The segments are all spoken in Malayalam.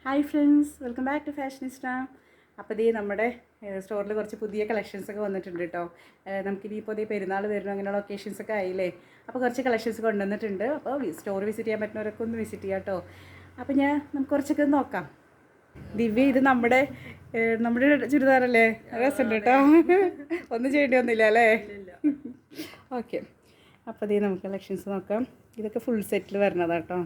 Hi friends, welcome back to Fashionista. അപ്പോൾ ഇതേ നമ്മുടെ സ്റ്റോറിൽ കുറച്ച് പുതിയ കളക്ഷൻസൊക്കെ വന്നിട്ടുണ്ട് കേട്ടോ. നമുക്കിനി ഇപ്പോൾ ഇതേ പെരുന്നാൾ വരുന്നു, അങ്ങനെയുള്ള ഒക്കേഷൻസൊക്കെ ആയില്ലേ. അപ്പോൾ കുറച്ച് കളക്ഷൻസ് കൊണ്ടുവന്നിട്ടുണ്ട്. അപ്പോൾ സ്റ്റോർ വിസിറ്റ് ചെയ്യാൻ പറ്റുന്നവരൊക്കെ ഒന്ന് വിസിറ്റ് ചെയ്യാം കേട്ടോ. അപ്പോൾ നമുക്ക് കുറച്ചൊക്കെ ഒന്ന് നോക്കാം. ദിവ്യ, ഇത് നമ്മുടെ ചുരിദാറല്ലേ? രസമുണ്ട് കേട്ടോ. ഒന്നും ചെയ്യേണ്ടി വന്നില്ല അല്ലേ? ഓക്കെ, അപ്പോൾ ഇതേ നമുക്ക് കളക്ഷൻസ് നോക്കാം. ഇതൊക്കെ ഫുൾ സെറ്റിൽ വരുന്നതാണ് കേട്ടോ.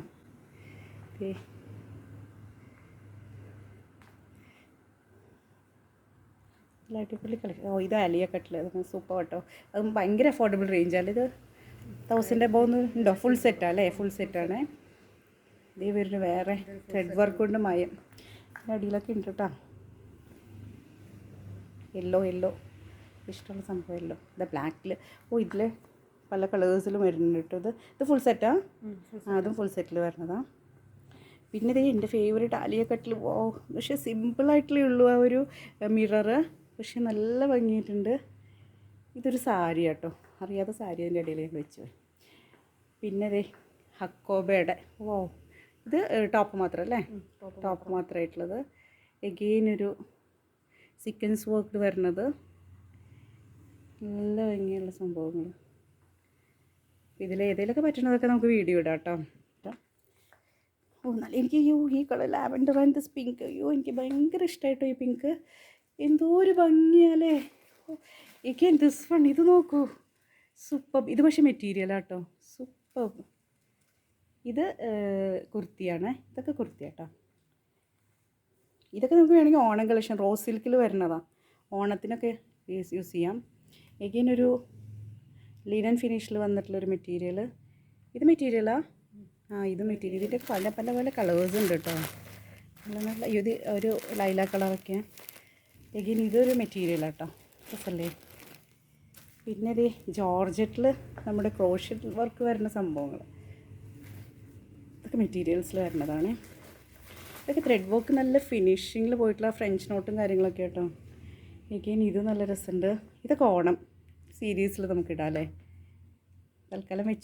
അടിപൊളി കളക്ഷൻ. ഇത് അലിയ കട്ടിൽ, അത് സൂപ്പർ കേട്ടോ. അത് ഭയങ്കര അഫോർഡബിൾ റേഞ്ചാണ്. ഇത് 1000 എബോവ് ഉണ്ടോ? ഫുൾ സെറ്റാണ് അല്ലേ? ഫുൾ സെറ്റാണ്. ഇതേ വരുന്നു വേറെ ത്രെഡ് വർക്ക് കൊണ്ട് മയം. അടിയിലൊക്കെ ഉണ്ട് കേട്ടോ. യെല്ലോ ഇഷ്ടമുള്ള സംഭവം യെല്ലോ. ഇത് ബ്ലാക്കിൽ, ഇതിൽ പല കളേഴ്സിലും വരുന്നുണ്ട് കേട്ടോ. ഇത് ഫുൾ സെറ്റാണ്. അതും ഫുൾ സെറ്റിൽ വരുന്നതാണ്. പിന്നെ ഇതേ എൻ്റെ ഫേവറേറ്റ് ആലിയ കട്ടിൽ. പക്ഷേ സിമ്പിളായിട്ടുള്ളേ ഉള്ളൂ ആ ഒരു മിററ്, പക്ഷെ നല്ല ഭംഗിയായിട്ടുണ്ട്. ഇതൊരു സാരി കേട്ടോ, അറിയാത്ത സാരി അതിൻ്റെ ഇടയിലേക്ക് വെച്ച്. പിന്നെ ഇതേ ഹക്കോബയുടെ, ഇത് ടോപ്പ് മാത്രം അല്ലേ? ടോപ്പ് മാത്രമായിട്ടുള്ളത്. എഗെയിൻ ഒരു സീക്വൻസ് വർക്ക് വരുന്നത്. നല്ല ഭംഗിയുള്ള സംഭവങ്ങൾ. ഇതിലേതെങ്കിലുമൊക്കെ പറ്റുന്നതൊക്കെ നമുക്ക് വീഡിയോ ഇടാം കേട്ടോ. നല്ല എനിക്ക് ഈ colour lavender and this pink, എനിക്ക് ഭയങ്കര ഇഷ്ടമായിട്ടോ ഈ പിങ്ക്. എന്തോ ഒരു ഭംഗിയാലേ. എഗെയിൻ ദിസ് വൺ, ഇത് നോക്കൂ, സൂപ്പർ. ഇത് പക്ഷേ മെറ്റീരിയലാണ് കേട്ടോ, സൂപ്പർ. ഇത് കുർത്തിയാണ്. ഇതൊക്കെ കുർത്തിയാട്ടോ. ഇതൊക്കെ നമുക്ക് വേണമെങ്കിൽ ഓണം കളക്ഷൻ റോസ് സിൽക്കിൽ വരുന്നതാണ്. ഓണത്തിനൊക്കെ യൂസ് ചെയ്യാം. എഗെയിൻ ഒരു ലിനൻ ഫിനിഷിൽ വന്നിട്ടുള്ളൊരു മെറ്റീരിയൽ. ഇത് മെറ്റീരിയലാണ്. ഇത് മെറ്റീരിയൽ. ഇതിൻ്റെ പല പല പല കളേഴ്സ് ഉണ്ട് കേട്ടോ. നല്ല ഇത് ഒരു ലൈല കളറൊക്കെ. എഗെയിൻ ഇതൊരു മെറ്റീരിയലാണ് കേട്ടോ, രസമല്ലേ. പിന്നെ ഇത് ജോർജറ്റിൽ നമ്മുടെ ക്രോഷ്യറ്റ് വർക്ക് വരുന്ന സംഭവങ്ങൾ. ഇതൊക്കെ മെറ്റീരിയൽസിൽ വരുന്നതാണ്. ഇതൊക്കെ ത്രെഡ് വർക്ക് നല്ല ഫിനിഷിങ്ങിൽ പോയിട്ടുള്ള ഫ്രഞ്ച് നോട്ടും കാര്യങ്ങളൊക്കെ കേട്ടോ. എഗെയിൻ ഇത് നല്ല രസമുണ്ട്. ഇതൊക്കെ ഓണം സീരീസിൽ നമുക്കിടാം അല്ലേ? തൽക്കാലം വെച്ച്